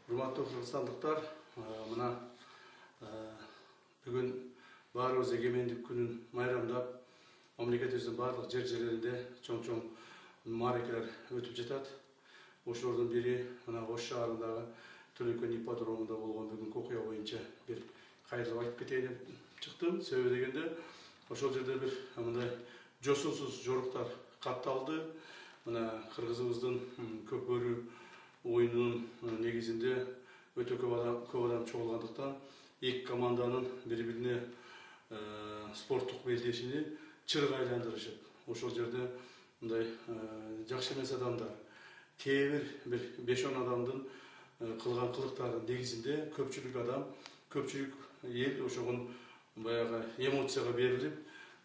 Урматтуу кыргызстандыктар, мына бүгүн баарыбыз эгемендик күнүн майрамдап, мамлекетибиздин барлык жерлеринде чоң мааракелер өтүп жатат. Ошолордун бири мына Ош шаарындагы Төлөкөн ипподромунда болгон бүгүнкү окуя боюнча бир кайрылып айтып кетейин деп чыктым. Себеби дегенде, ошол жерде бир мындай жосунсуз жоруктар катталды. Мына кыргызыбыздын көкбөрү оюнунун негизинде өтө көп адам чогулгандыктан эки команданын бири-бирине спорттук белдешини чырга айландырышып, ошол жерде мындай жакшы эмес адамдар, кээ бир 5-10 адамдын кылган кылыктарынын негизинде көпчүлүк эл ошогун баягы эмоцияга берилип,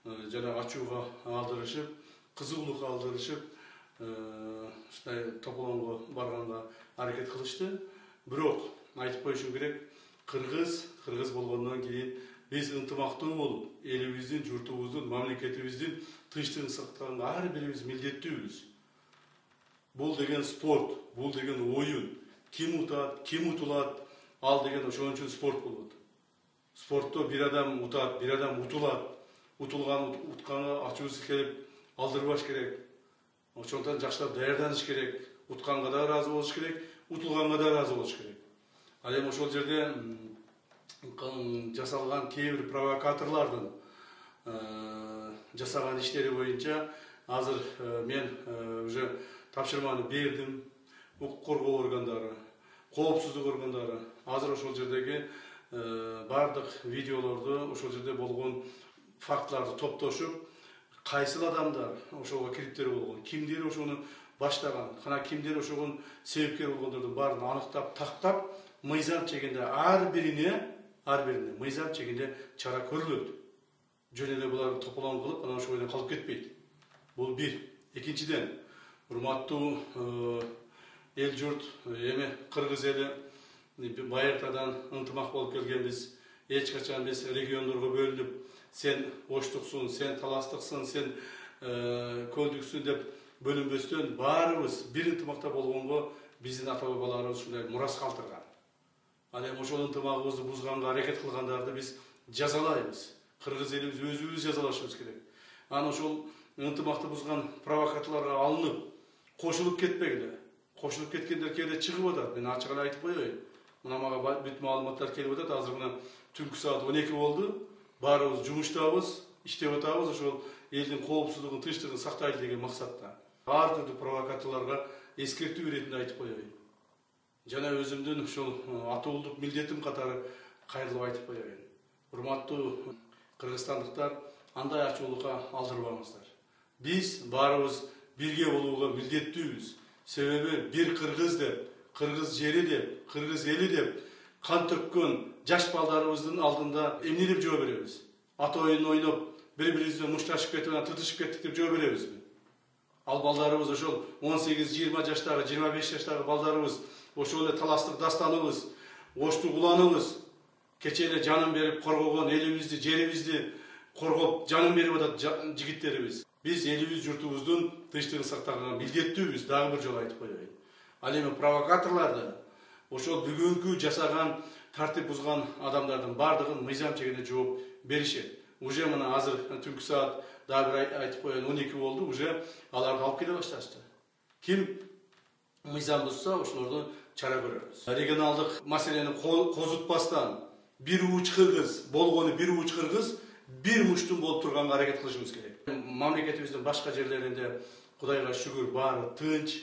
жана ачууга алдырышып, кызуулукка алдырышып, ушундай тополоңго барганга аракет кылышты. Бирок айтып коюшум керек, кыргыз болгондон кийин биз ынтымактуу болуп, элибиздин, журтубуздун, мамлекетибиздин тынчтыгын сактаганга ар бирибиз милдеттүүбүз. Бул деген спорт, бул деген оюн. Ким утат, ким утулат, ал деген ошон үчүн спорт болот. Спортто бир адам утат, бир адам утулат. Утканга ачуусу келип алдырбаш керек. Ошондон жакшылап даярданыш керек. Утканга да ыраазы болуш керек, утулганга да ыраазы болуш керек. Ал эми ошол жерде жасалган кээ бир провокаторлордун жасаган иштери боюнча азыр мен уже тапшырманы бердим. Укук коргоо органдары, коопсуздук органдары азыр ошол жердеги бардык видеолорду, ошол жерде болгон фактыларды топтошуп, кайсыл адамдар ошого кириптер болгон, кимдер ошону баштаган, кана кимдер ошогон себепкер болгондордун баарын аныктап, тактап, мыйзам чегинде ар бирине мыйзам чегинде чара көрүлөт. Жөн эле булар тополоң кылып, анан ошол жерден калып кетпейт. Бул бир. Экинчиден, урматтуу эл журт, эми кыргыз эли байыртадан ынтымак болуп келгенбиз. Эч качан биз региондорго бөлүнүп, сен Оштуксуң, сен Таластыксың, сен Көлдүксүң деп бөлүнбөстөн баарыбыз бир ынтымакта болгонго биздин ата бабаларыбыз ушундай мурас калтырган. Ал эми ошол ынтымагыбызды бузганга аракет кылгандарды биз жазалайбыз. Кыргыз элибиз өзүбүз жазалашыбыз керек. Анан ошол ынтымакты бузган провокаторлорго алынып, кошулуп кетпегиле. Кошулуп кеткендер кээде чыгып атат. Мен ачык эле айтып коеюн. Мына мага бүт маалыматтар келип атат. Азыр мына түнкү саат 12 болду. Баарыбыз жумуштабыз, иштеп атабыз, ошол элдин коопсуздугун, тынчтыгын сактайлы деген максатта. Ар түрдүү провокаторлорго эскертүү иретинде айтып коеюн. Жана өзүмдүн ушул атуулук милдетим катары кайрылып айтып коеюн. Урматтуу кыргызстандыктар, андай ачуулукка алдырбаңыздар. Биз баарыбыз бирге болууга милдеттүүбүз. Себеби бир кыргыз деп, кыргыз жери деп, кыргыз эли деп кан төккөн жаш балдарыбыздын алдында эмне деп жооп беребиз? Ата оюн ойноп, бири-бирибизбен мушташып кетип, тытышып кеттик деп жооп беребизби? Ал балдарыбыз ошол 18-20 жаштагы, 25 жаштагы балдарыбыз, ошол эле таластык дастаныбыз, Оштук уланыбыз кече эле жанын берип коргогон элибизди, жерибизди коргоп, жанын берип атат жигиттерибиз. Биз элибиз, журтубуздун тынчтыгын сактаганга милдеттүүбүз, дагы бир жолу айтып коеюн. Ал эми провокаторлорду ошол бүгүнкү жасаган, тартип бузган адамдардын бардыгын мыйзам чегинде жооп беришет. Уже мына азыр түнкү саат дагы бир айтып коеюн 12 болду, уже аларды алып келе башташты. Ким мыйзам бузса, ошолорду чара көрөбүз. Регионалдык маселени козутпастан бир уч кыргыз, болгону бир уч кыргыз, бир муштун болуп турганга аракет кылышыбыз керек. Мамлекетибиздин башка жерлеринде Кудайга шүгүр баары тынч,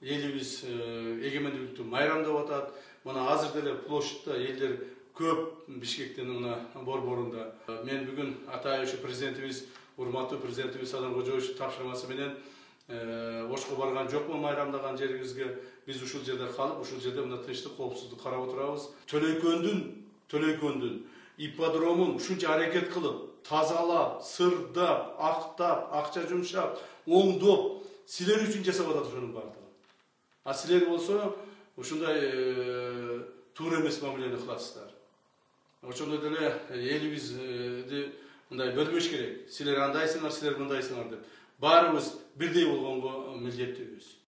элибиз эгемендүүлүктү майрамдап атат. Мына азыр деле площадьта элдер көп, Бишкектин мына борборунда. Мен бүгүн атайын президентибиз, урматтуу президентибиз Садыр Кожоевич тапшырмасы менен Ошко барган жокмун майрамдаган жерибизге. Биз ушул жерде калып, ушул жерде мына тынчтык, коопсуздук карап отурабыз. Төлөкөндүн ипподромун ушунча аракет кылып, тазалап, сырдап, актап, акча жумшап, оңдоп, силер үчүн жасап атат ошонун бардыгын. А силер болсо ушундай туура эмес мамилени кыласыздар. Ошондой деле элибизди мындай бөлбөш керек. Силер андайсыңар, силер мындайсыңар деп. Баарыбыз бирдей болгонго милдеттүүбүз.